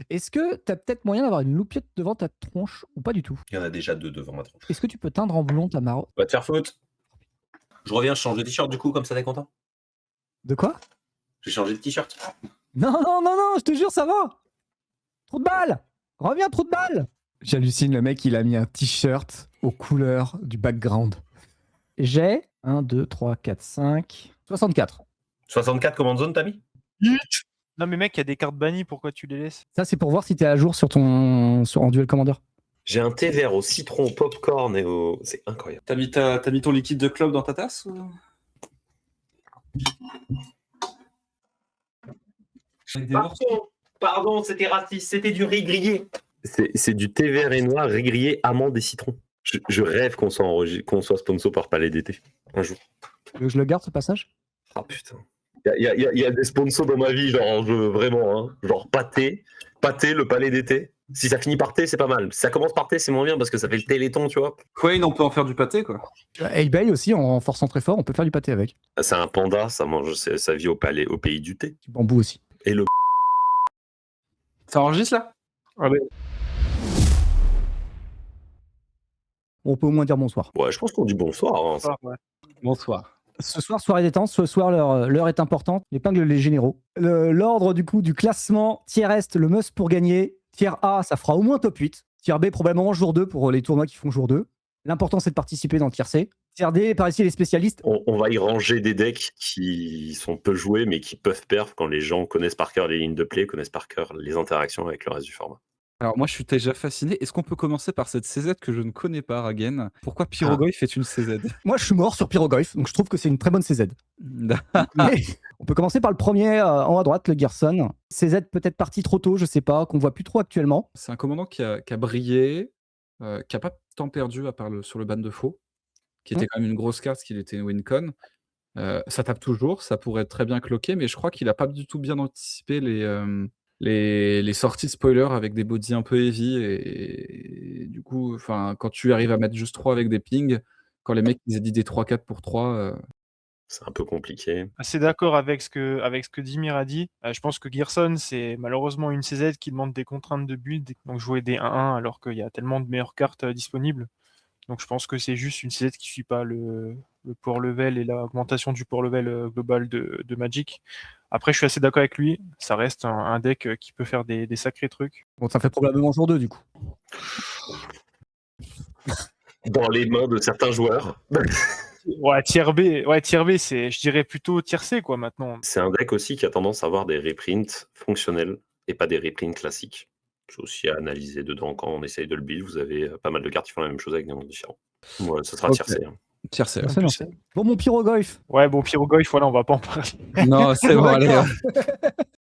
Est-ce que tu as peut-être moyen d'avoir une loupiette devant ta tronche ou pas du tout? Il y en a déjà 2 devant ma tronche. Est-ce que tu peux teindre en blond ta maro Va te faire foutre. Je reviens, je change de t-shirt du coup, comme ça tu content? de quoi? J'ai changé de t-shirt. Non, non, non, non, je te jure, ça va! Trou de balle! Reviens, trou de balle! J'hallucine, le mec, il a mis un t-shirt aux couleurs du background. J'ai 1, 2, 3, 4, 5, 64. 64 command zone, t'as mis? Non mais mec, il y a des cartes bannies, pourquoi tu les laisses? Ça, c'est pour voir si t'es à jour sur ton en Duel Commander. J'ai un thé vert au citron, au popcorn et au... C'est incroyable. T'as mis ton liquide de clope dans ta tasse ou... Pardon, c'était raciste, c'était du riz grillé. C'est du thé vert et noir, riz grillé, amande et citron. Je rêve qu'on soit sponsor par Palais d'été, un jour. Je le garde, ce passage? Ah putain. Il y a des sponsors dans ma vie, genre, vraiment, hein. Genre pâté, le Palais d'été. Si ça finit par thé, c'est pas mal. Si ça commence par thé, c'est moins bien parce que ça fait le téléthon, tu vois. Quain, on peut en faire du pâté, quoi. eBay aussi, en forçant très fort, on peut faire du pâté avec. C'est un panda, ça mange, ça vit au pays du thé. Du bambou aussi. Et le... Ça enregistre, là? Ah ben, On peut au moins dire bonsoir. Ouais, je pense qu'on dit bonsoir. Hein. ouais. Bonsoir. Ce soir, soirée détente. Ce soir, l'heure est importante. Épingle les généraux. L'ordre du coup du classement. Tier Est, le must pour gagner. Tier A, ça fera au moins top 8. Tier B, probablement jour 2 pour les tournois qui font jour 2. L'important, c'est de participer dans le Tier C. Tier D, par ici, les spécialistes. On va y ranger des decks qui sont peu joués, mais qui peuvent perdre quand les gens connaissent par cœur les lignes de play, connaissent par cœur les interactions avec le reste du format. Alors moi je suis déjà fasciné. Est-ce qu'on peut commencer par cette CZ que je ne connais pas, Ragen? Pourquoi Pyrogoyf est une CZ? Moi, je suis mort sur Pyrogoyf, donc je trouve que c'est une très bonne CZ. Mais on peut commencer par le premier en haut à droite, le Gerson. CZ peut-être parti trop tôt, je sais pas, qu'on voit plus trop actuellement. C'est un commandant qui a brillé, qui a pas tant perdu à part sur le ban de faux, qui était quand même une grosse carte parce qu'il était win-con. Ça tape toujours, ça pourrait très bien cloquer, mais je crois qu'il a pas du tout bien anticipé les sorties spoilers avec des bodies un peu heavy et du coup, enfin, quand tu arrives à mettre juste 3 avec des pings, quand les mecs ils ont dit des 3-4 pour 3, C'est un peu compliqué. Assez d'accord avec ce que Dimir a dit. Je pense que Gerson, c'est malheureusement une CZ qui demande des contraintes de build, donc jouer des 1-1 alors qu'il y a tellement de meilleures cartes disponibles. Donc je pense que c'est juste une CZ qui suit pas le power level et l'augmentation du power level global de Magic. Après, je suis assez d'accord avec lui. Ça reste un deck qui peut faire des sacrés trucs. Bon, ça fait probablement jour 2 du coup. Dans les mains de certains joueurs. Ouais, tier B, c'est, je dirais plutôt tier C, quoi, maintenant. C'est un deck aussi qui a tendance à avoir des reprints fonctionnels et pas des reprints classiques. C'est aussi à analyser dedans quand on essaye de le build. Vous avez pas mal de cartes qui font la même chose avec des mondes différents. Ouais, ça sera Ok. tier C. Hein. tier C. Merci, merci. Bon, mon Pyrogoyf. Ouais, bon, Pyrogoyf, voilà, on va pas en parler. Non, c'est bon, allez. D'accord.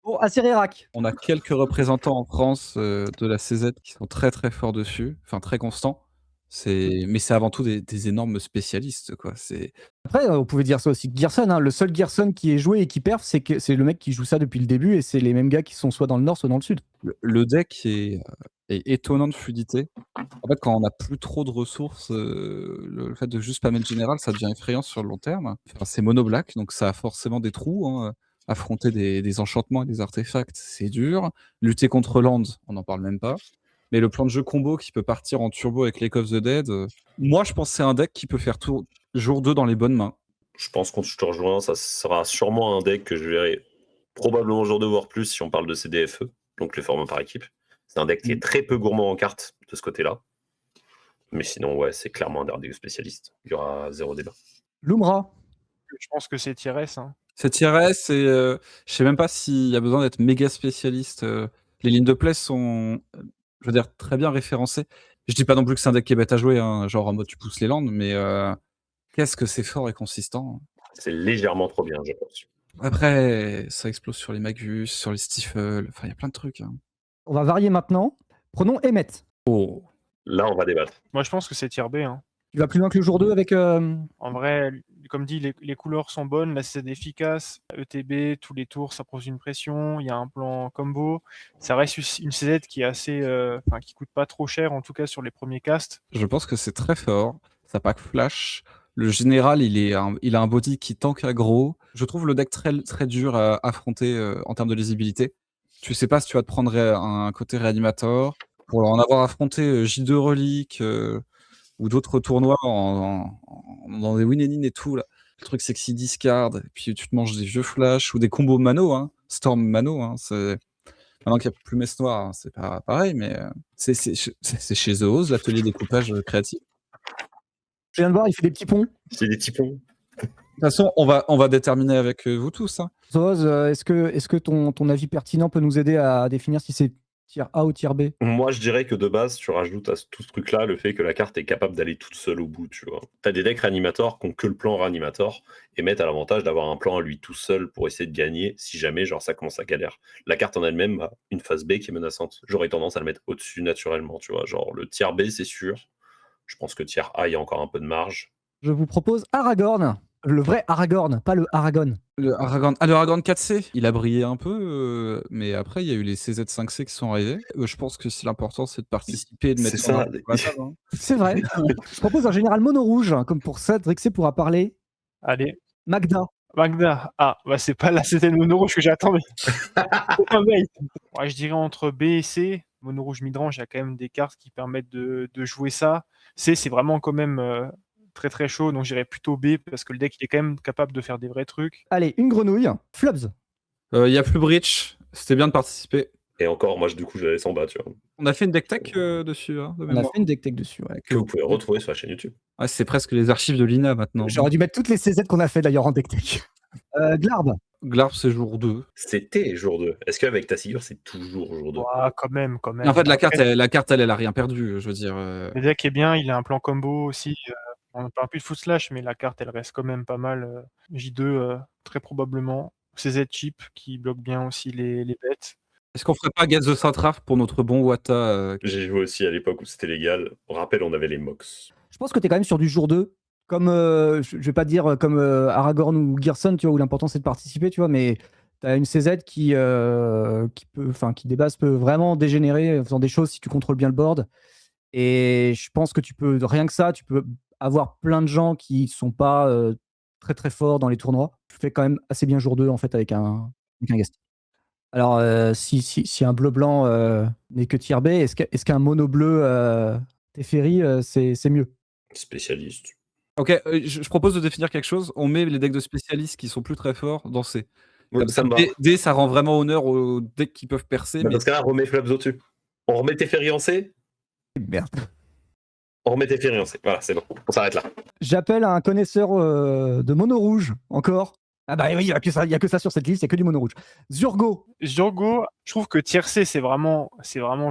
Bon, Acérérac. On a quelques représentants en France de la CZ qui sont très très forts dessus, enfin très constants. Mais c'est avant tout des énormes spécialistes, quoi. Après, on pouvait dire ça aussi de Gerson. Hein. Le seul Gerson qui est joué et qui perf, c'est le mec qui joue ça depuis le début et c'est les mêmes gars qui sont soit dans le nord, soit dans le sud. Le deck est étonnant de fluidité. En fait, quand on n'a plus trop de ressources, le fait de juste pas mettre général, ça devient effrayant sur le long terme. Enfin, c'est mono black, donc ça a forcément des trous. Hein. Affronter des enchantements et des artefacts, c'est dur. Lutter contre land, on n'en parle même pas. Mais le plan de jeu combo qui peut partir en turbo avec Lake of the Dead, moi je pense que c'est un deck qui peut faire jour 2 dans les bonnes mains. Je pense qu'on te rejoint, ça sera sûrement un deck que je verrai probablement jour 2 voire plus si on parle de CDFE, donc les formats par équipe. C'est un deck qui est très peu gourmand en cartes de ce côté-là. Mais sinon, ouais, c'est clairement un deck spécialiste. Il y aura zéro débat. Lumra. Je pense que c'est tier S. Hein. C'est tier S et je sais même pas s'il y a besoin d'être méga spécialiste. Les lignes de play sont, je veux dire, très bien référencées. Je dis pas non plus que c'est un deck qui est bête à jouer, hein, genre en mode tu pousses les landes, mais qu'est-ce que c'est fort et consistant. C'est légèrement trop bien, je pense. Après, ça explose sur les Magus, sur les Stifle, enfin il y a plein de trucs. Hein. On va varier maintenant. Prenons Emmet. Oh. Là, on va débattre. Moi, je pense que c'est tier B. Hein. Tu vas plus loin que le jour 2 avec... En vrai, comme dit, les couleurs sont bonnes, la CZ est efficace, ETB, tous les tours, ça pose une pression, il y a un plan combo. Ça reste une CZ qui est assez, qui coûte pas trop cher, en tout cas sur les premiers casts. Je pense que c'est très fort. Ça pack flash. Le général, il a un body qui tank aggro. Je trouve le deck très, très dur à affronter en termes de lisibilité. Tu sais pas si tu vas te prendre un côté réanimator. Pour en avoir affronté J2 Relic ou d'autres tournois dans des win and in et tout, là. Le truc, c'est que si discard, et puis tu te manges des vieux flash ou des combos Mano, hein, Storm Mano. Hein, maintenant qu'il n'y a plus Messe Noire, hein, c'est pas pareil, mais c'est chez The Oz, l'atelier découpage créatif. Je viens de voir, il fait des petits ponts. C'est des petits ponts. De toute façon, on va déterminer avec vous tous. Hein. Zoz, est-ce que ton avis pertinent peut nous aider à définir si c'est tier A ou tier B? Moi, je dirais que de base, tu rajoutes à tout ce truc-là le fait que la carte est capable d'aller toute seule au bout, tu vois. T'as des decks réanimateurs qui ont que le plan réanimator et mettent à l'avantage d'avoir un plan à lui tout seul pour essayer de gagner si jamais genre ça commence à galère. La carte en elle-même a une phase B qui est menaçante. J'aurais tendance à le mettre au-dessus naturellement, tu vois. Genre le tier B, c'est sûr. Je pense que tier A, il y a encore un peu de marge. Je vous propose Aragorn. Le vrai Aragorn, pas le Aragon. Le Aragorn 4C, il a brillé un peu, mais après, il y a eu les CZ5C qui sont arrivés. Je pense que l'important, c'est de participer et de mettre C'est ça. hein. C'est vrai. Je propose un général mono rouge, hein, comme pour ça, Drixé pourra parler. Allez, Magda. Magda. Ah, bah c'est pas là, c'était le mono rouge que j'attendais. Ouais, je dirais entre B et C. Mono rouge midrange, il y a quand même des cartes qui permettent de jouer ça. C, c'est vraiment quand même très très chaud, donc j'irais plutôt B parce que le deck il est quand même capable de faire des vrais trucs. Allez, une grenouille. Flubs. Il y a plus Breach, c'était bien de participer. Et encore, moi, du coup, je la laisse en bas, tu vois. On a fait une deck tech dessus, hein, de On a mémoire. fait une deck tech dessus. Ouais. Que vous pouvez retrouver sur la chaîne YouTube. Ouais, c'est presque les archives de l'INA maintenant. J'aurais dû mettre toutes les CZ qu'on a fait d'ailleurs en deck tech. Glarb. Glarb, c'est jour 2. C'était jour 2. Est-ce qu'avec ta figure, c'est toujours jour 2? Ah, quand même. En fait, la carte, Après, elle a rien perdu, je veux dire. le deck est bien, il a un plan combo aussi. On ne parle plus de foot slash, mais la carte elle reste quand même pas mal. J2, très probablement. CZ chip qui bloque bien aussi les bêtes. Est-ce qu'on ferait pas Gaze the Satrap pour notre bon Wata J'ai joué aussi à l'époque où c'était légal. On rappelle, on avait les Mox. Je pense que tu es quand même sur du jour 2. Comme, je vais pas dire comme Aragorn ou Gerson, tu vois, où l'important c'est de participer, tu vois, mais tu as une CZ qui des bases peut vraiment dégénérer en faisant des choses si tu contrôles bien le board. Et je pense que tu peux, rien que ça, tu peux avoir plein de gens qui sont pas très très forts dans les tournois. Tu fais quand même assez bien jour 2 en fait avec un guest. Alors, si un bleu blanc n'est que tier B, est-ce qu'un mono bleu Teferi, c'est mieux? Spécialiste. Ok, je propose de définir quelque chose. On met les decks de spécialistes qui sont plus très forts dans C. Ouais, ça me va. D, ça rend vraiment honneur aux decks qui peuvent percer. Bah, Mais dans ce cas-là, remets Flubs au-dessus. On remet Teferi en C. Merde. On remet Teferi en C. Voilà, c'est bon. On s'arrête là. J'appelle un connaisseur de mono rouge, encore. Ah bah oui, il n'y a que ça sur cette liste, il n'y a que du mono rouge. Zurgo. Zurgo, je trouve que tier C, c'est vraiment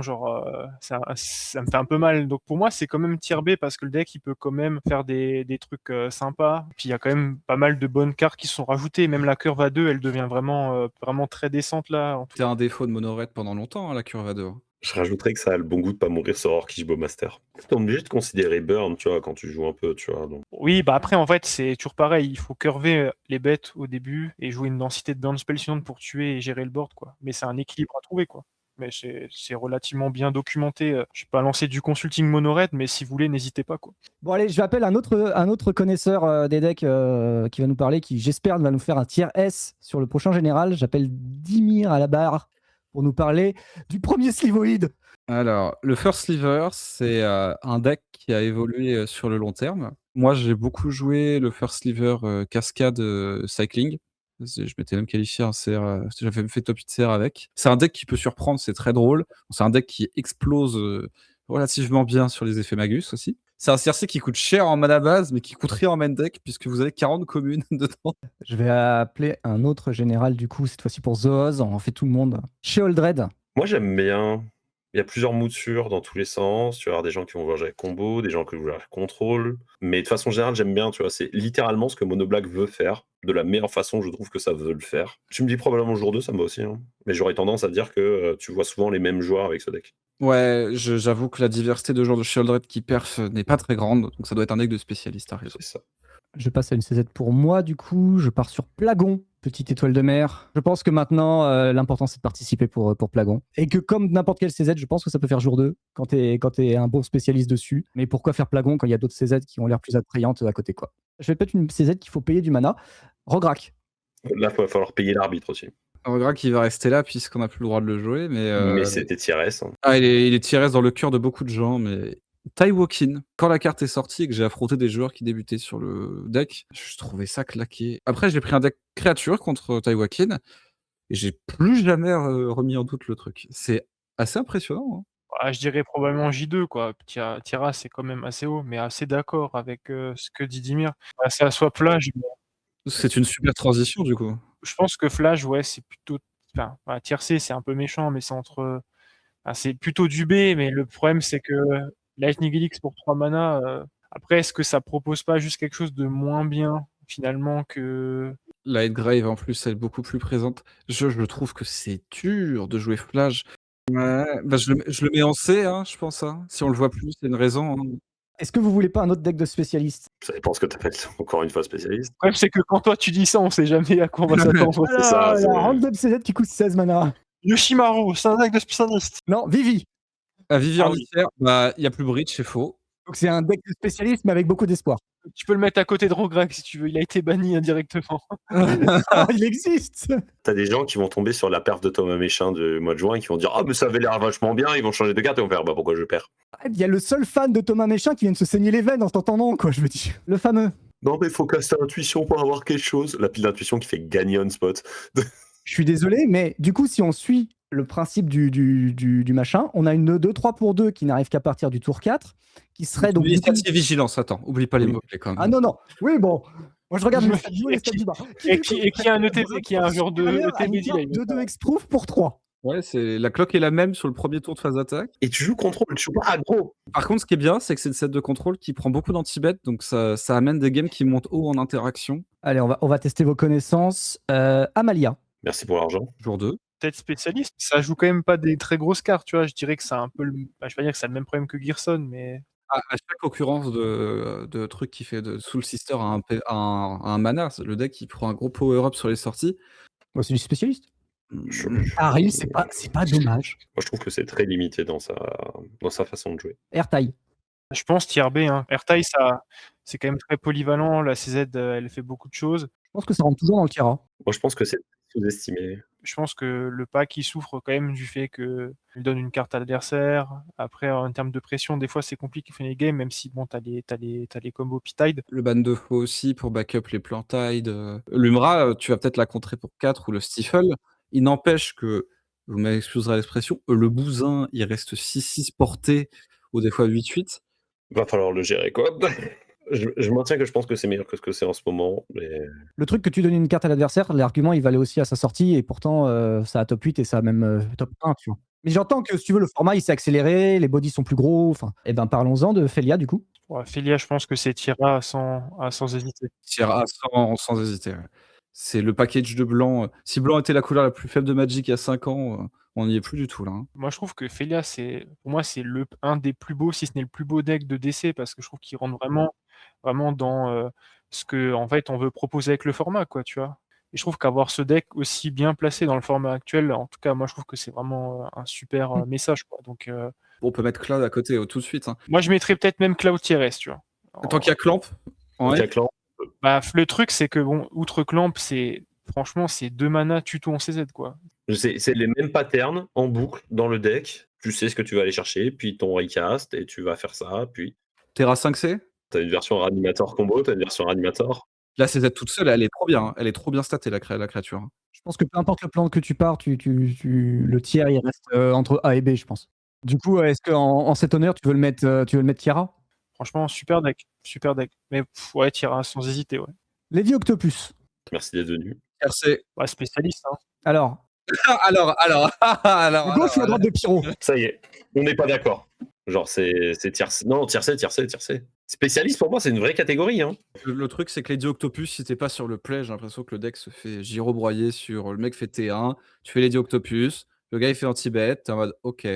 genre, ça me fait un peu mal. Donc pour moi, c'est quand même tier B parce que le deck, il peut quand même faire des trucs sympas. Puis il y a quand même pas mal de bonnes cartes qui sont rajoutées. Même la curve A2, elle devient vraiment très décente là. c'était un défaut de Monored pendant longtemps, hein, la curve à 2. Je rajouterais que ça a le bon goût de pas mourir sur Orkish Master. T'es obligé de considérer Burn, tu vois, quand tu joues un peu, tu vois. Donc. Oui, bah après, en fait, c'est toujours pareil. Il faut curver les bêtes au début et jouer une densité de burn spell suivante pour tuer et gérer le board, quoi. Mais c'est un équilibre à trouver, quoi. Mais c'est relativement bien documenté. Je vais pas lancer du consulting mono-red, mais si vous voulez, n'hésitez pas, quoi. Bon allez, je vais appeler un autre connaisseur des decks qui va nous parler, qui j'espère va nous faire un tier S sur le prochain général. J'appelle Dimir à la barre pour nous parler du premier Slivoid. Alors, le First Sliver, c'est un deck qui a évolué sur le long terme. Moi, j'ai beaucoup joué le First Sliver Cascade Cycling. Je m'étais même qualifié un CR, j'avais même fait top 8 CR avec. C'est un deck qui peut surprendre, c'est très drôle. C'est un deck qui explose relativement bien sur les effets Magus aussi. C'est un CRC qui coûte cher en mana base, mais qui coûte rien en main deck, puisque vous avez 40 communes dedans. Je vais appeler un autre général, du coup, cette fois-ci pour Zoaz. On en fait tout le monde. Sheoldred. Moi, j'aime bien. Il y a plusieurs moutures dans tous les sens. Tu vas avoir des gens qui vont vouloir gérer combo, des gens qui vont vouloir contrôle. Mais de façon générale, j'aime bien, tu vois. C'est littéralement ce que Mono Black veut faire. De la meilleure façon, je trouve que ça veut le faire. Tu me dis probablement jour 2, ça me va aussi. Hein. Mais j'aurais tendance à dire que tu vois souvent les mêmes joueurs avec ce deck. Ouais, j'avoue que la diversité de joueurs de Sheoldred qui perf n'est pas très grande, donc ça doit être un deck de spécialistes, à raison. C'est ça. Je passe à une CZ pour moi, du coup. Je pars sur Plagon, petite étoile de mer. Je pense que maintenant, l'important, c'est de participer pour Plagon. Et que comme n'importe quel CZ, je pense que ça peut faire jour 2 quand t'es un bon spécialiste dessus. Mais pourquoi faire Plagon quand il y a d'autres CZ qui ont l'air plus attrayantes à côté, quoi. Je vais peut-être une CZ qu'il faut payer du mana. Rograk. Là, il va falloir payer l'arbitre aussi. Regret qui va rester là puisqu'on n'a plus le droit de le jouer, Mais c'était tier S. Hein. Ah, il est tier S dans le cœur de beaucoup de gens, mais Taiwokin, quand la carte est sortie et que j'ai affronté des joueurs qui débutaient sur le deck, je trouvais ça claqué. Après, j'ai pris un deck créature contre Taiwokin et j'ai plus jamais remis en doute le truc. C'est assez impressionnant. Hein. Ah, je dirais probablement J2, quoi. Tira, c'est quand même assez haut, mais assez d'accord avec ce que dit Dimir. C'est à soi Flash. C'est une super transition du coup. Je pense que Flash, ouais, c'est plutôt. Enfin, voilà, tier C, c'est un peu méchant, mais c'est entre. Enfin, c'est plutôt du B, mais le problème, c'est que Lightning Helix pour 3 mana, après, est-ce que ça propose pas juste quelque chose de moins bien, finalement, que. La Headgrave en plus, elle est beaucoup plus présente. Je trouve que c'est dur de jouer Flash. Ouais, bah je le mets en C, hein, je pense. Hein. Si on le voit plus, c'est une raison. Hein. Est-ce que vous voulez pas un autre deck de spécialistes? Ça dépend ce que t'appelles encore une fois spécialiste. Le problème, c'est que quand toi tu dis ça, on sait jamais à quoi on va s'attendre. C'est ça, Alors, c'est- la Random CZ qui coûte 16 mana. Yoshimaru, c'est un deck de spécialiste. Non, Vivi. À Vivier Ah oui. Litière, bah, il n'y a plus Breach, c'est faux. Donc c'est un deck de spécialistes, mais avec beaucoup d'espoir. Tu peux le mettre à côté de Rograk si tu veux, il a été banni indirectement. Ah, il existe. T'as des gens qui vont tomber sur la perf de Thomas Méchin du mois de juin et qui vont dire ah mais ça avait l'air vachement bien, ils vont changer de carte et vont faire bah pourquoi je perds. Il y a le seul fan de Thomas Méchin qui vient de se saigner les veines en t'entendant, quoi, je veux dire. Le fameux. Non mais faut casser intuition pour avoir quelque chose. La pile d'intuition qui fait gagner on spot. Je suis désolé, mais du coup, si on suit le principe du machin, on a une 2-3 pour 2 qui n'arrive qu'à partir du tour 4, qui serait donc. Initiative vigilance, attends, oublie pas les Oui. mots-clés quand même. Ah non, non. Oui, bon. Moi, je regarde les stats du haut et les stats du bas. Et qui a un ETB, qui a un genre de ETB delay. 2-2 exproof pour 3. Ouais, la cloque est la même sur le premier tour de phase d'attaque. Et tu joues contrôle, tu joues pas aggro. Par contre, ce qui est bien, c'est que c'est une set de contrôle qui prend beaucoup d'anti-bet, donc ça amène des games qui montent haut en interaction. Allez, on va tester vos connaissances. Amalia. Merci pour l'argent. Jour 2. Peut-être spécialiste, ça joue quand même pas des très grosses cartes, tu vois. Je dirais que c'est un peu le. Bah, je vais pas dire que c'est le même problème que Gearson, mais. À chaque occurrence de truc qui fait de Soul Sister à un mana, le deck il prend un gros power-up sur les sorties. Bon, c'est du spécialiste. Je- Ariel, c'est pas dommage. Moi je trouve que c'est très limité dans sa fason de jouer. Airtail. Je pense tier B, hein. Airtail, ça, c'est quand même très polyvalent. La CZ, elle fait beaucoup de choses. Je pense que ça rentre toujours dans le tier A. Moi je pense que c'est sous-estimé. Je pense que le pack, il souffre quand même du fait qu'il donne une carte à l'adversaire. Après, en termes de pression, des fois, c'est compliqué de finir les games, même si, bon, t'as les combos P-Tide. Le ban de faux aussi pour backup les Plantide. L'Umra, tu vas peut-être la contrer pour 4 ou le Stifle. Il n'empêche que, vous m'excuserez l'expression, le bousin, il reste 6-6 porté ou des fois 8-8. Va falloir le gérer quoi. Je maintiens que je pense que c'est meilleur que ce que c'est en ce moment. Mais... Le truc que tu donnes une carte à l'adversaire, l'argument il valait aussi à sa sortie et pourtant ça a top 8 et ça a même top 1, tu vois. Mais j'entends que si tu veux, le format il s'est accéléré, les bodies sont plus gros. Enfin, et ben parlons-en de Felia du coup. Ouais, Felia, je pense que c'est tier A sans hésiter. Tier A sans hésiter. Ouais. C'est le package de blanc. Si blanc était la couleur la plus faible de Magic il y a 5 ans, on n'y est plus du tout là. Hein. Moi, je trouve que Felia, pour moi, c'est un des plus beaux, si ce n'est le plus beau deck de DC, parce que je trouve qu'il rentre vraiment dans ce que, en fait, on veut proposer avec le format, quoi, tu vois. Et je trouve qu'avoir ce deck aussi bien placé dans le format actuel, en tout cas, moi, je trouve que c'est vraiment un super message, quoi. Donc, On peut mettre Cloud à côté tout de suite. Hein. moi, je mettrais peut-être même Cloud tier S, tu vois. Tant qu'il y a Clamp. Ouais. Clan, Bah, le truc, c'est que, bon, outre Clamp, franchement, c'est 2 mana tuto en CZ, quoi. c'est les mêmes patterns en boucle dans le deck. Tu sais ce que tu vas aller chercher, puis ton recast, et tu vas faire ça, puis Terra 5C. t'as une version Reanimator combo, t'as une version Reanimator. Là, CZ toute seule, elle est trop bien. Hein. Elle est trop bien statée, la créature. Hein. Je pense que peu importe le plan que tu pars, le tiers il reste entre A et B, je pense. Du coup, est-ce qu'en cet honneur, tu veux le mettre tier A? Franchement, super deck. Mais ouais, tier A sans hésiter, ouais. Lady Octopus. Merci d'être venu. RC. Ouais, spécialiste, hein. Alors, alors. à gauche ou à droite de Pyro? Ça y est, on n'est pas d'accord. Genre, c'est tier C. Non, tier C. Spécialiste, pour moi, c'est une vraie catégorie. Hein. Le truc, c'est que Lady Octopus, si t'es pas sur le play, j'ai l'impression que le deck se fait gyrobroyer sur le mec fait T1, tu fais Lady Octopus, le gars il fait anti-bet, t'es en mode ok.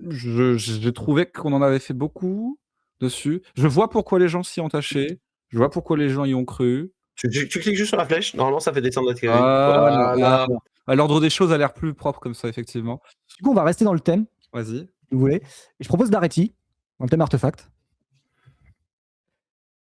J'ai trouvé qu'on en avait fait beaucoup dessus. Je vois pourquoi les gens s'y ont attaché, je vois pourquoi les gens y ont cru. Tu cliques juste sur la flèche, normalement, ça fait descendre la catégorie. Voilà. L'ordre des choses a l'air plus propre comme ça, effectivement. Du coup, on va rester dans le thème, Vas-y. si vous voulez. Et je propose d'Areti, dans le thème artefact.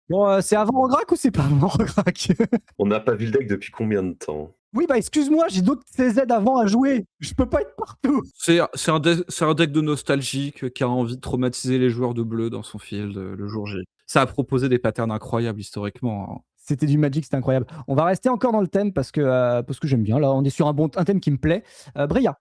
Bon, c'est avant Rograk ou c'est pas avant Rograk? On n'a pas vu le deck depuis combien de temps? Oui, bah excuse-moi, j'ai d'autres CZ avant à jouer. Je peux pas être partout. C'est un deck de nostalgique qui a envie de traumatiser les joueurs de bleu dans son field le jour J. Ça a proposé des patterns incroyables historiquement, hein. C'était du Magic, c'était incroyable. On va rester encore dans le thème parce que j'aime bien. Là, on est sur un thème qui me plaît. Bria.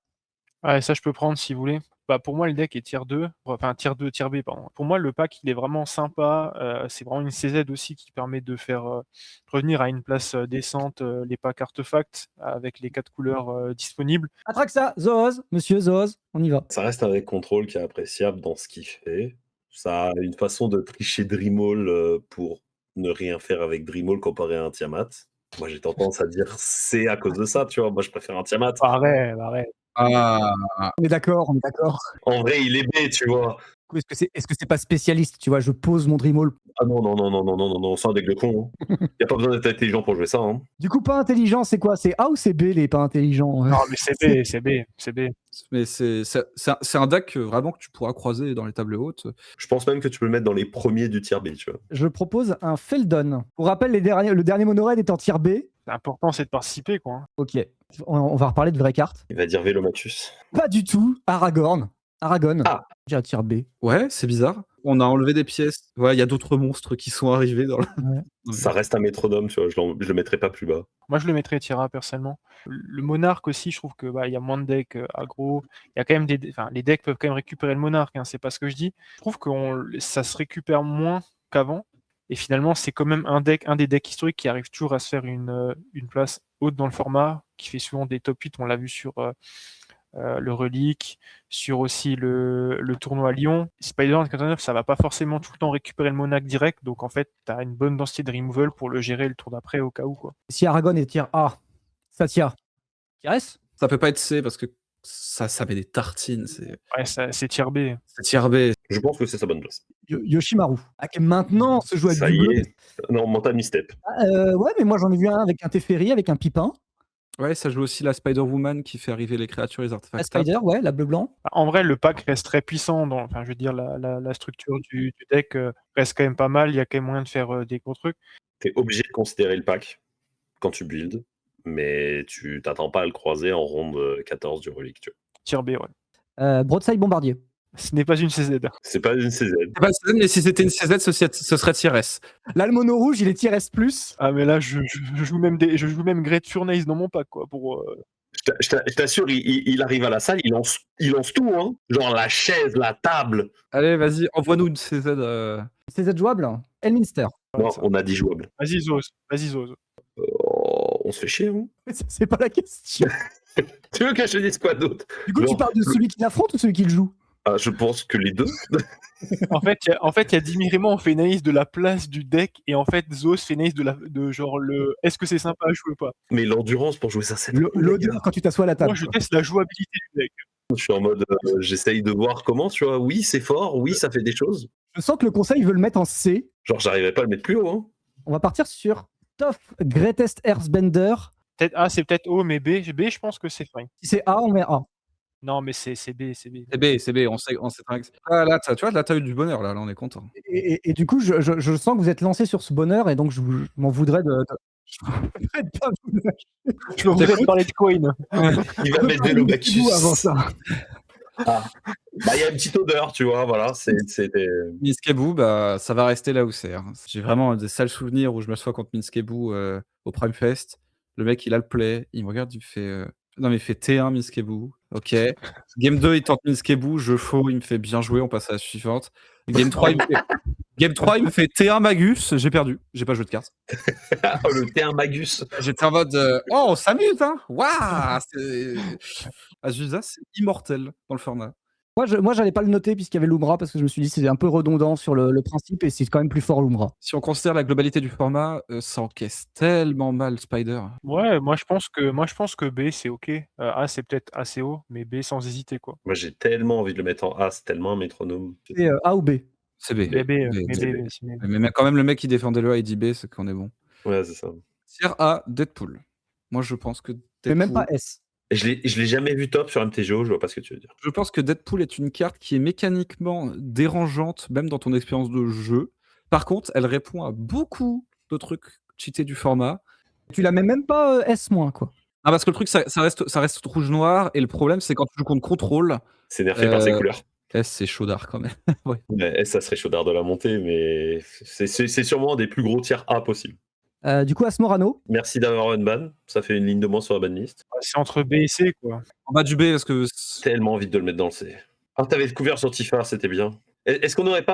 Ouais, ça je peux prendre si vous voulez. Bah, pour moi, le deck est tier 2, enfin tier 2, tier B, pardon. Pour moi, le pack, il est vraiment sympa. C'est vraiment une CZ aussi qui permet de faire revenir à une place décente les packs artefacts avec les 4 couleurs disponibles. Atraxa, Zoz, monsieur Zoz, on y va. Ça reste un deck contrôle qui est appréciable dans ce qu'il fait. Ça a une façon de tricher Dreamall pour ne rien faire avec Dreamall comparé à un Tiamat. Moi, j'ai tendance à dire c'est à cause de ça, tu vois. Moi, je préfère un Tiamat. Arrête, arrête. Ah, On est d'accord, on est d'accord. En vrai, il est B, tu vois. Est-ce que c'est pas spécialiste, tu vois, je pose mon Dreamall. Ah non, non, non, non, non, non, non, non, c'est un deck de con. Il n'y a pas besoin d'être intelligent pour jouer ça. Hein. Du coup, pas intelligent, c'est quoi? C'est A ou c'est B, les pas intelligents? Non, mais c'est B, c'est B, c'est B. mais c'est un deck vraiment que tu pourras croiser dans les tables hautes. Je pense même que tu peux le mettre dans les premiers du tier B, tu vois. Je propose un Feldon. Pour rappel, le dernier mono-red est en tier B. L'important, c'est de participer, quoi. Ok, on va reparler de vraies cartes. Il va dire Velomatus. Pas du tout, Aragorn. Aragon. Ah. J'ai un tier B. Ouais, c'est bizarre. On a enlevé des pièces. Ouais, il y a d'autres monstres qui sont arrivés dans le. Ouais. Ça reste un métronome, tu vois. Je le mettrai pas plus bas. Moi, je le mettrais tier A personnellement. Le monarque aussi, je trouve que il y a moins de decks aggro. Il y a quand même les decks peuvent quand même récupérer le monarque, hein, c'est pas ce que je dis. Je trouve que ça se récupère moins qu'avant. Et finalement, c'est quand même un des decks historiques qui arrive toujours à se faire une place haute dans le format, qui fait souvent des top 8. On l'a vu sur le Relique, sur aussi le tournoi à Lyon. Spider-Man 59, ça va pas forcément tout le temps récupérer le monarque direct, donc en fait, tu as une bonne densité de removal pour le gérer le tour d'après au cas où, quoi. Si Aragon est tier A, Satya, tier S? Ça peut pas être C parce que ça met des tartines. Ouais, c'est tier B. C'est tier B. Je pense que c'est sa bonne place. Yoshimaru. Ah, qui maintenant se joue avec Ça du y bleu. est. Non, Mental Misstep. Ouais, mais moi j'en ai vu un avec un Teferi, avec un Pipin. Ouais, ça joue aussi la Spider-Woman qui fait arriver les créatures et les La artefacts. Spider, ouais, la bleu-blanc. En vrai, le pack reste très puissant. Enfin, je veux dire, la structure du deck reste quand même pas mal. Il y a quand même moyen de faire des gros trucs. T'es obligé de considérer le pack quand tu builds, mais tu t'attends pas à le croiser en ronde 14 du Relique, tu vois. Tier B, ouais. Broadside Bombardier. Ce n'est pas une CZ. C'est pas une CZ. C'est pas une CZ, mais si c'était une CZ, ce serait tier S. Là, le mono rouge, il est tier S+. Ah, mais là, je joue même Great Furnace dans mon pack, quoi, pour... Je t'assure, il arrive à la salle, il lance tout, hein. Genre la chaise, la table. Allez, vas-y, envoie-nous une CZ. CZ jouable. Elminster. Non, on a dit jouable. Vas-y, Zose. Oh, on se fait chier, hein. C'est pas la question. Tu veux que je te dise quoi d'autre? Du coup, tu parles de celui qui l'affronte ou celui qui le joue? Ah, je pense que les deux. En fait, il y a Dimi Raymond, on fait une analyse de la place du deck, et en fait, Zos fait une analyse de genre le est-ce que c'est sympa à jouer ou pas. Mais l'endurance pour jouer ça, c'est L'odeur quand tu t'assois à la table. Moi, je teste la jouabilité du deck. Je suis en mode, j'essaye de voir comment, tu vois. Oui, c'est fort, oui, ça fait des choses. Je sens que le conseil veut le mettre en C. Genre, j'arrivais pas à le mettre plus haut, hein. On va partir sur Toph Greatest Earthbender. Peut-être A, c'est peut-être O, mais B, je pense que c'est fine. Si c'est A, on met A. Non, mais c'est B. C'est B, on sait très bien. Ah, là, tu vois, là, t'as eu du bonheur, là, on est content. Et du coup, je sens que vous êtes lancé sur ce bonheur et donc je m'en voudrais de... Je me voudrais parler de coin. Il va mettre Velomatus avant ça. Ah. Bah, il y a une petite odeur, tu vois, voilà. C'était. Minskebu, bah, ça va rester là où c'est. Hein. J'ai vraiment des sales souvenirs où je m'assois contre Minskebu au Prime Fest. Le mec, il a le play, il me regarde, il me fait. Non, mais il fait T1 Minskebu. Ok. Game 2, il tente Minskebu, je faux, il me fait bien jouer, on passe à la suivante. Game 3, il me fait T1 Magus, j'ai perdu, j'ai pas joué de cartes. Oh, le T1 Magus. J'étais en mode oh, on s'amuse, hein. Waouh. Azusa, c'est immortel dans le format. Moi, j'allais pas le noter puisqu'il y avait Lumra parce que je me suis dit c'est un peu redondant sur le principe et c'est quand même plus fort Lumra. Si on considère la globalité du format, ça encaisse tellement mal Spider. Ouais, moi je pense que B c'est ok. A c'est peut-être assez haut, mais B sans hésiter quoi. Moi, j'ai tellement envie de le mettre en A, c'est tellement un métronome. C'est A ou B? C'est B. Mais quand même, le mec qui défendait le A, il dit B, c'est qu'on est bon. Ouais, c'est ça. Tier A, Deadpool. Moi, je pense que Deadpool... Mais même pas S. Et je l'ai jamais vu top sur MTGO, je vois pas ce que tu veux dire. Je pense que Deadpool est une carte qui est mécaniquement dérangeante, même dans ton expérience de jeu. Par contre, elle répond à beaucoup de trucs cheatés du format. Tu la mets même pas S-, quoi. Ah, parce que le truc, ça reste rouge-noir et le problème, c'est quand tu joues contre contrôle, C'est nerfé par ses couleurs. S, c'est chaudard quand même. Ouais. Mais ça serait chaudard de la montée, mais c'est sûrement un des plus gros tiers A possibles. Du coup, Asmorano, Merci d'avoir un ban, ça fait une ligne de moins sur la banlist. C'est entre B et C, quoi. En bas du B, parce que Tellement envie de le mettre dans le C. Ah, t'avais le couvert sur Tifa, c'était bien. Est-ce qu'on n'aurait pas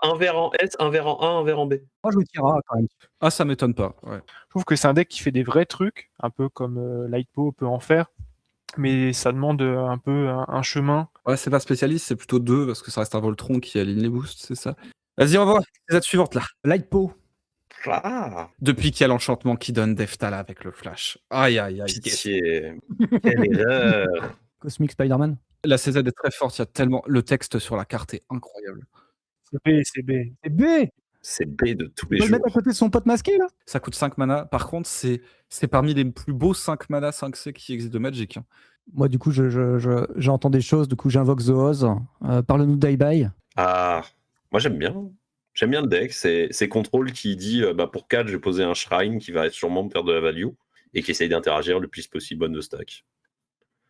un verre en S, un verre en A, un verre en B? moi je vous tire A quand même. ah, ça m'étonne pas. Ouais. Je trouve que c'est un deck qui fait des vrais trucs, un peu comme Lightpo peut en faire, mais ça demande un peu un chemin. Ouais, c'est pas spécialiste, c'est plutôt 2 parce que ça reste un Voltron qui aligne les boosts, c'est ça. Vas-y, on va voir les aides suivantes là. Lightpo, Ah, Depuis qu'il y a l'enchantement qui donne Deftala avec le flash. Aïe, aïe, aïe. pitié. Quelle erreur. Cosmic Spider-Man. La CZ est très forte, il y a tellement. Le texte sur la carte est incroyable. C'est B, c'est B. Et B, C'est B de tous tu les peux le jours. mettre à côté de son pote masqué là. Ça coûte 5 mana. Par contre, c'est parmi les plus beaux 5 mana 5C qui existent de Magic. Hein. Moi du coup j'entends des choses, du coup j'invoque Zoos. Parle-nous d'Aibai. Ah, moi j'aime bien. J'aime bien le deck. C'est Control qui dit pour 4, je vais poser un Shrine qui va sûrement me faire de la value et qui essaye d'interagir le plus possible on the stack.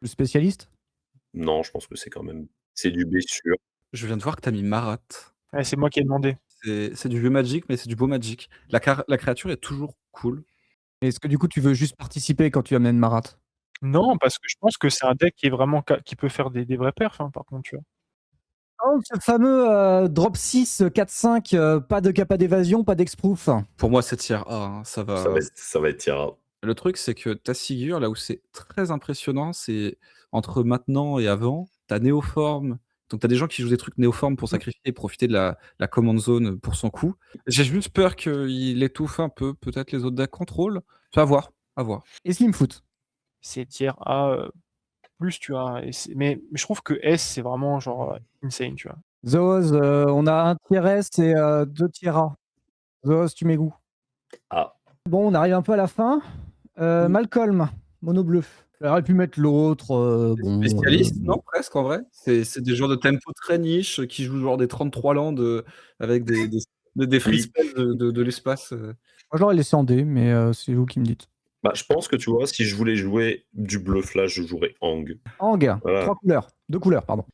Le spécialiste. Non, je pense que c'est quand même. C'est du B sûr. Je viens de voir que t'as mis Marat. Ouais, c'est moi qui ai demandé. C'est du vieux Magic, mais c'est du beau Magic. La créature est toujours cool. Est-ce que du coup tu veux juste participer quand tu amènes Marat? Non, parce que je pense que c'est un deck qui est vraiment qui peut faire des vrais perfs, hein, par contre, tu vois. Oh, ce fameux drop 6, 4-5, pas de capa d'évasion, pas d'exproof. Pour moi, c'est tiers A. Hein. Ça va Ça va être tiré. Le truc, c'est que ta Sigure, là où c'est très impressionnant, c'est entre maintenant et avant, t'as Néoforme. Donc, t'as des gens qui jouent des trucs Néoforme pour sacrifier et profiter de la command zone pour son coup. J'ai juste peur qu'il étouffe un peu, peut-être les autres decks contrôle. À voir, à voir. Et Slimfoot. C'est tiers A plus, tu vois. Mais je trouve que S, c'est vraiment genre insane, tu vois. Zoos, on a un tiers S et 2 tiers A. Zoos, tu mets où? Ah, Bon, on arrive un peu à la fin. Malcolm, mono bleu. J'aurais pu mettre l'autre. Bon, Spécialiste, non, presque en vrai. C'est des joueurs de tempo très niche qui jouent genre des 33 landes avec des free Oui. spells de l'espace. Moi, je l'aurais laissé en D, mais c'est vous qui me dites. je pense que tu vois, si je voulais jouer du bleu flash, je jouerais Hang. Hang, Voilà. 3 couleurs. 2 couleurs, pardon.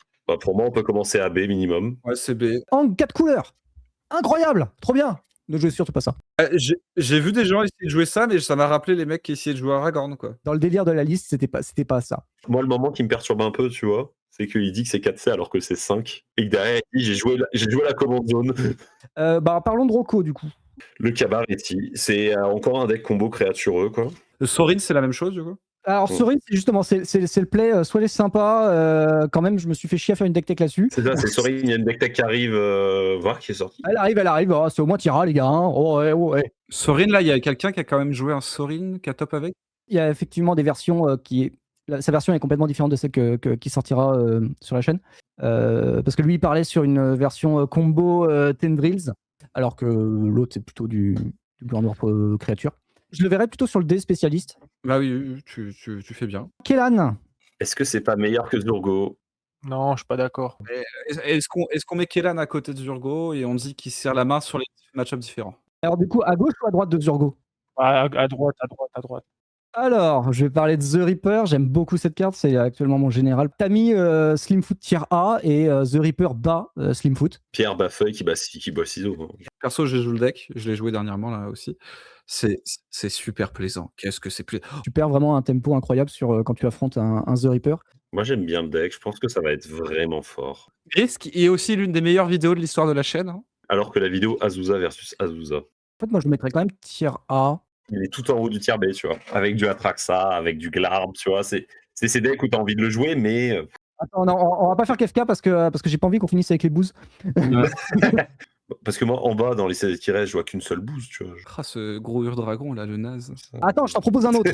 Pour moi, on peut commencer à B minimum. Ouais, c'est B. Hang, 4 couleurs. Incroyable. Trop bien. Ne jouez surtout pas ça. J'ai vu des gens essayer de jouer ça, mais ça m'a rappelé les mecs qui essayaient de jouer à Aragorn, quoi. Dans le délire de la liste, c'était pas ça. Moi, le moment qui me perturbe un peu, tu vois, c'est qu'il dit que c'est 4C alors que c'est 5. Et que derrière, il dit j'ai joué la command zone. Parlons de Rocco, du coup. Le Cabaretti, c'est encore un deck combo créatureux, quoi. Le Sorin, c'est la même chose, du coup. Alors, Sorin, c'est justement, c'est le play. Soit les sympas. Quand même, je me suis fait chier à faire une deck tech là-dessus. C'est ça, c'est Sorin, il y a une deck tech qui arrive, voir qui est sorti. Elle arrive. Oh, c'est au moins Tira, les gars. Hein. Oh, ouais. Sorin, là, il y a quelqu'un qui a quand même joué un Sorin qui a top avec. Il y a effectivement des versions sa version est complètement différente de celle qui sortira sur la chaîne. Parce que lui, il parlait sur une version combo Tendrils, alors que l'autre, c'est plutôt du blanc noir créature. Je le verrais plutôt sur le D spécialiste. Bah oui, tu fais bien. Kellan. Est-ce que c'est pas meilleur que Zurgo? Non, je suis pas d'accord. Est-ce qu'on met Kellan à côté de Zurgo et on dit qu'il serre la main sur les match-ups différents? Alors du coup, à gauche ou à droite de Zurgo? À droite. Alors, je vais parler de The Reaper. J'aime beaucoup cette carte. C'est actuellement mon général. T'as mis Slimfoot tier A et The Reaper bas Slimfoot. Pierre Baffeuille qui bat ciseaux. Hein. Perso, j'ai joué le deck. Je l'ai joué dernièrement là aussi. C'est super plaisant. Qu'est-ce que c'est plaisant. Tu perds vraiment un tempo incroyable quand tu affrontes un The Reaper. Moi, j'aime bien le deck. Je pense que ça va être vraiment fort. Risque est aussi l'une des meilleures vidéos de l'histoire de la chaîne. Hein. Alors que la vidéo Azusa versus Azusa. En fait, moi, je mettrais quand même tier A. Il est tout en haut du tier B, tu vois. Avec du Atraxa, avec du Glarb, tu vois. C'est ces decks où tu as envie de le jouer, mais. Attends, non, on va pas faire Kefka parce que j'ai pas envie qu'on finisse avec les bouses. Parce que moi, en bas, dans les CZ qui restent, je vois qu'une seule bouse, tu vois. Ah, ce gros Ur-Dragon là, le naze. Attends, je t'en propose un autre.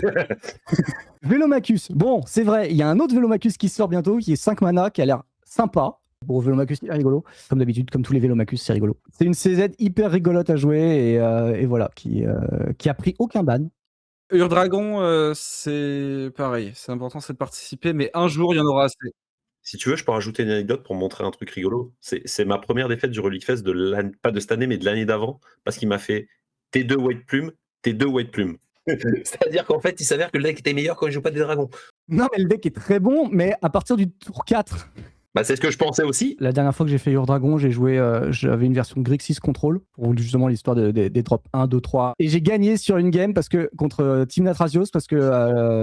Vélomachus. Bon, c'est vrai, il y a un autre Vélomachus qui sort bientôt, qui est 5 mana, qui a l'air sympa. Bon, Vélomachus, c'est rigolo. Comme d'habitude, comme tous les Vélomachus, c'est rigolo. C'est une CZ hyper rigolote à jouer et voilà, qui a pris aucun ban. Ur-Dragon, c'est pareil. C'est important, c'est de participer, mais un jour, il y en aura assez. Si tu veux, je peux rajouter une anecdote pour montrer un truc rigolo. C'est ma première défaite du Relic Fest, pas de cette année, mais de l'année d'avant, parce qu'il m'a fait T2 White Plume, T2 White Plume. C'est-à-dire qu'en fait, il s'avère que le deck était meilleur quand il joue pas des dragons. Non, mais le deck est très bon, mais à partir du tour 4. Bah, c'est ce que je pensais aussi. La dernière fois que j'ai fait Ur-Dragon, j'ai joué, j'avais une version Grixis Control, pour justement l'histoire des drops 1, 2, 3. Et j'ai gagné sur une game parce que, contre Team Natrasios, parce que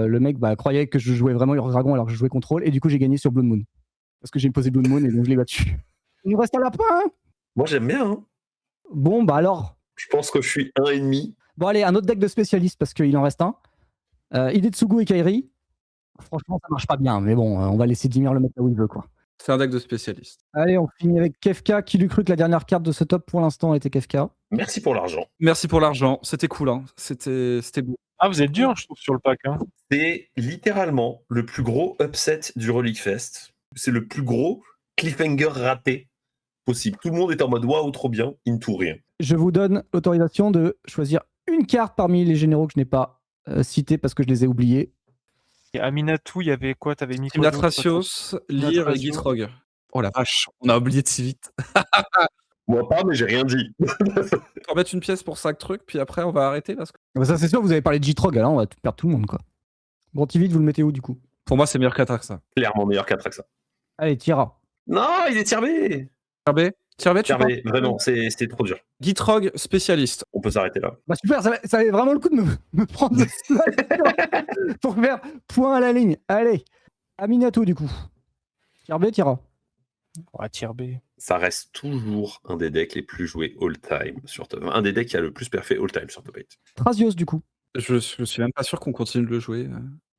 le mec croyait que je jouais vraiment Ur-Dragon alors que je jouais Control, et du coup j'ai gagné sur Blood Moon. Parce que j'ai posé Blood Moon et donc je l'ai battu. Il nous reste un lapin, hein. Moi, j'aime bien. Hein. Bon, bah alors. Je pense que je suis 1,5. Bon, allez, un autre deck de spécialistes parce qu'il en reste un. Hidetsugu et Kairi. Franchement, ça marche pas bien, mais bon, on va laisser Dimir le mettre là où il veut, quoi. C'est un deck de spécialiste. Allez, on finit avec Kefka. Qui lui cru que la dernière carte de ce top pour l'instant était Kefka? Merci pour l'argent. Merci pour l'argent. C'était cool. Hein. C'était beau. Ah, vous êtes dur, je trouve, sur le pack. Hein. C'est littéralement le plus gros upset du Relic Fest. C'est le plus gros cliffhanger raté possible. Tout le monde est en mode waouh, trop bien, into rien. Je vous donne l'autorisation de choisir une carte parmi les généraux que je n'ai pas cités parce que je les ai oubliés. Et Aminatou, il y avait quoi? T'avais mis quoi d'autre? Natrasios, Lyr et Gitrog. Oh la vache, on a oublié de si vite. Moi pas, mais j'ai rien dit. On va mettre une pièce pour 5 trucs, puis après on va arrêter parce que... Bah ça c'est sûr, vous avez parlé de J-Trog, alors on va perdre tout le monde, quoi. Brontivide, vous le mettez où du coup? Pour moi, c'est meilleur qu'Atraxa. Clairement meilleur qu'Atraxa. Allez, Tira. Non, il est tirbé. Tirbé, tu Tirbé, vraiment, c'est trop dur. Gitrog, spécialiste. On peut s'arrêter là. Bah super, ça avait vraiment le coup de me prendre de slide pour faire point à la ligne. Allez, Aminatou du coup. Tira. Ouais, tier B. Ça reste toujours un des decks les plus joués all-time sur top. Un des decks qui a le plus perfait all-time sur top 8. Trasios du coup. Je suis même pas sûr qu'on continue de le jouer.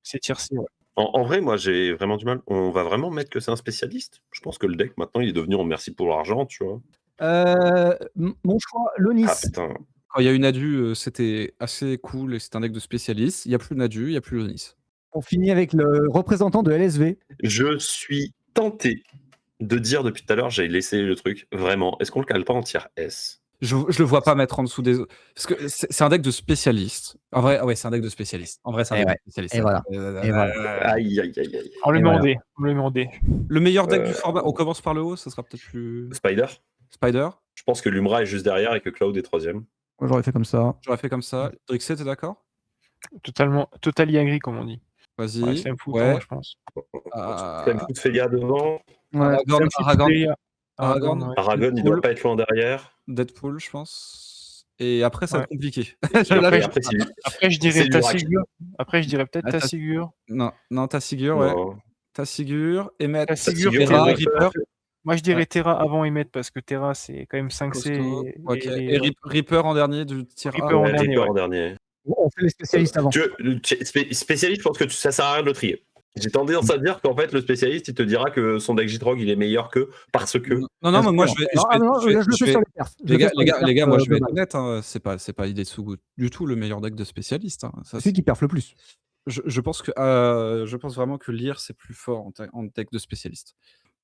C'est tier C, ouais. En vrai, moi, j'ai vraiment du mal. On va vraiment mettre que c'est un spécialiste. Je pense que le deck, maintenant, il est devenu en merci pour l'argent, tu vois. Mon choix, Lonis. Ah putain. Quand il y a eu Nadu, c'était assez cool et c'est un deck de spécialiste. Il n'y a plus Nadu, il n'y a plus Lonis. On finit avec le représentant de LSV. Je suis tenté de dire depuis tout à l'heure, j'ai laissé le truc, vraiment, est-ce qu'on le cale pas en tier S? Je le vois pas mettre en dessous des... Parce que c'est un deck de spécialiste. En vrai, ouais, c'est un deck de spécialiste. En vrai, c'est un Et deck ouais. de spécialiste. Et voilà. Et voilà. Aïe, aïe, aïe, aïe. On le Et met en voilà. D. On le met en D. Le meilleur deck du format, on commence par le haut, ça sera peut-être plus... Spider? Spider. Je pense que Lumra est juste derrière et que Cloud est troisième. Moi j'aurais fait comme ça. J'aurais fait comme ça. Drixé, t'es d'accord? Totally agree, comme on dit. Vas-y. Ouais, c'est un foot, Ouais. moi, je pense. T'as coup de Félia devant. Ouais. Aragorn, Aragon, il doit pas être loin derrière. Deadpool, je pense. Et après, ça va être compliqué. Après, je dirais c'est Tassigur. Après, je dirais peut-être Ah, Tassigur. Non, Tassigur, ouais. Non. Tassigur, Emmet, Tassigur, Terra, Terra, Reaper. Moi, je dirais Terra avant Emmet parce que Terra, c'est quand même 5C. Costaud. Ok. et Et Reaper en dernier du tir A. Reaper en Ouais, dernier, Reaper ouais. en dernier. On fait les spécialistes avant. Spécialiste, je pense que ça sert à rien de le trier. J'ai tendance à dire qu'en fait, le spécialiste, il te dira que son deck J-Trog, il est meilleur que parce que. Non, mais moi, je vais. Je le fais sur les perfs. Les gars, moi, je vais être honnête. Hein, c'est pas Hidetsugu du tout le meilleur deck de spécialiste. Hein. C'est celui qui perf le plus. Je pense vraiment que Lyr, c'est plus fort en deck de spécialiste.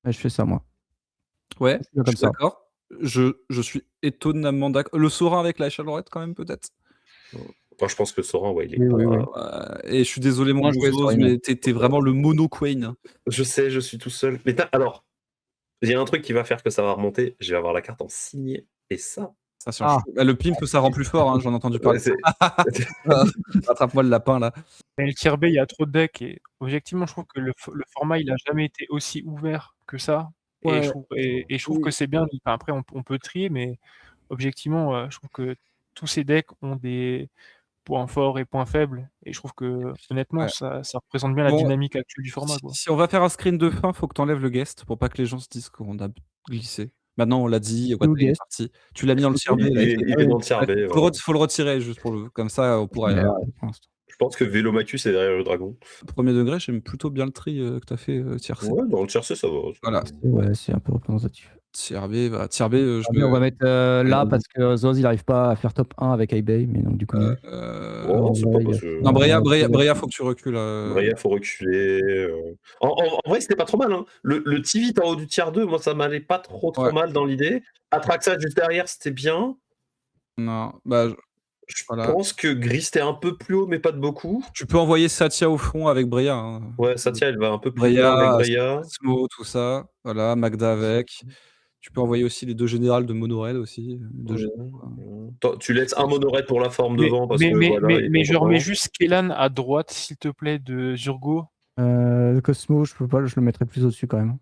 Ouais, je fais ça, moi. Ouais, Je je suis d'accord. Je suis étonnamment d'accord. Le Sora avec la échalourette, quand même, peut-être. Moi, je pense que Sorin, ouais, il est. Oui. Et je suis désolé, mon Bien joué, Rose, Sorin. mais t'es vraiment le mono Queen. Hein. Je sais, je suis tout seul. Mais alors, il y a un truc qui va faire que ça va remonter. Je vais avoir la carte en signé. Et ça. Ça le pimp, ça rend plus fort, hein, j'en ai entendu parler. Attrape-moi le lapin, là. Mais le tier B, il y a trop de decks. Et objectivement, je trouve que le format, il a jamais été aussi ouvert que ça. Ouais. Et je trouve que c'est bien. Enfin, après, on peut trier, mais objectivement, je trouve que tous ces decks ont des points forts et points faibles. Et je trouve que, honnêtement, ça représente bien la dynamique actuelle du format. Quoi. Si on va faire un screen de fin, faut que tu enlèves le guest pour pas que les gens se disent qu'on a glissé. Maintenant, on l'a dit, il est parti. Tu l'as mis dans le tier B. Il est dans le tier B. Faut le retirer juste comme ça, on pourra. Je pense que Vélomacus est derrière le dragon. Premier degré, j'aime plutôt bien le tri que tu as fait tier C. Ouais, dans le tier C, ça va. Voilà. Ouais, c'est un peu représentatif. Tier B, on va mettre là parce que Zoz il arrive pas à faire top 1 avec eBay, mais donc du coup. C'est pas possible. Non, Breya, faut que tu recules. Breya, faut reculer. En vrai, c'était pas trop mal. Hein. Le Tivit en haut du tier 2, moi, ça m'allait pas trop mal dans l'idée. Atraxa juste derrière, c'était bien. Non, je pense que Gris était un peu plus haut, mais pas de beaucoup. Tu peux envoyer Satya au fond avec Breya. Hein. Ouais, Satya, elle va un peu plus loin avec Breya. Smo, tout ça. Voilà, Magda avec. Tu peux envoyer aussi les 2 générales de monorail aussi. Tu laisses un monorail pour la forme Mais, devant parce mais, que mais, voilà, mais, il mais est je remets devant. juste Kellan à droite, s'il te plaît, de Zurgo. Cosmo, je peux pas, je le mettrais plus au-dessus quand même.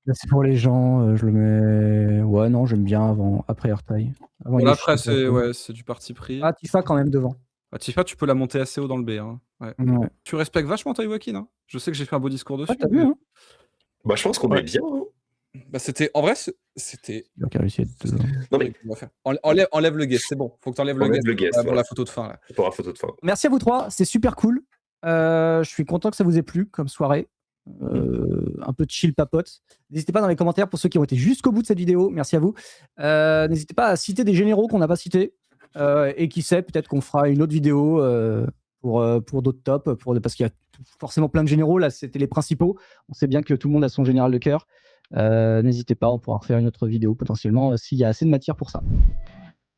Là, c'est pour les gens, je le mets. Ouais, non, j'aime bien après Airtail. Avant, il Voilà, est après, chiant. c'est du parti pris. Ah, Tifa quand même devant. Tifa, tu peux la monter assez haut dans le B. Hein. Ouais. Ouais. Tu respectes vachement Taiwakin. Hein. Je sais que j'ai fait un beau discours dessus. Ouais, t'as vu, hein? Bah, je pense qu'on est bien. Hein. Bah, en vrai, c'était. Il a réussi à être dedans. Non, mais Enlève le guest, c'est bon. Faut que t'enlèves le enlève guest. le guest, Pour voilà. la photo de fin. Là. Pour la photo de fin. Merci à vous trois, c'est super cool. Je suis content que ça vous ait plu comme soirée. Un peu de chill papote. N'hésitez pas dans les commentaires pour ceux qui ont été jusqu'au bout de cette vidéo. Merci à vous. N'hésitez pas à citer des généraux qu'on n'a pas cités. Et qui sait, peut-être qu'on fera une autre vidéo pour d'autres tops. Parce qu'il y a forcément plein de généraux. Là, c'était les principaux. On sait bien que tout le monde a son général de cœur. N'hésitez pas, on pourra refaire une autre vidéo potentiellement s'il y a assez de matière pour ça.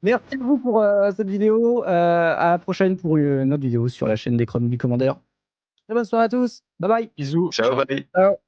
Merci à vous pour cette vidéo. À la prochaine pour une autre vidéo sur la chaîne des Chroniques du Commandeur. Très bonne soirée à tous. Bye bye. Bisous. Ciao, bye. Ciao.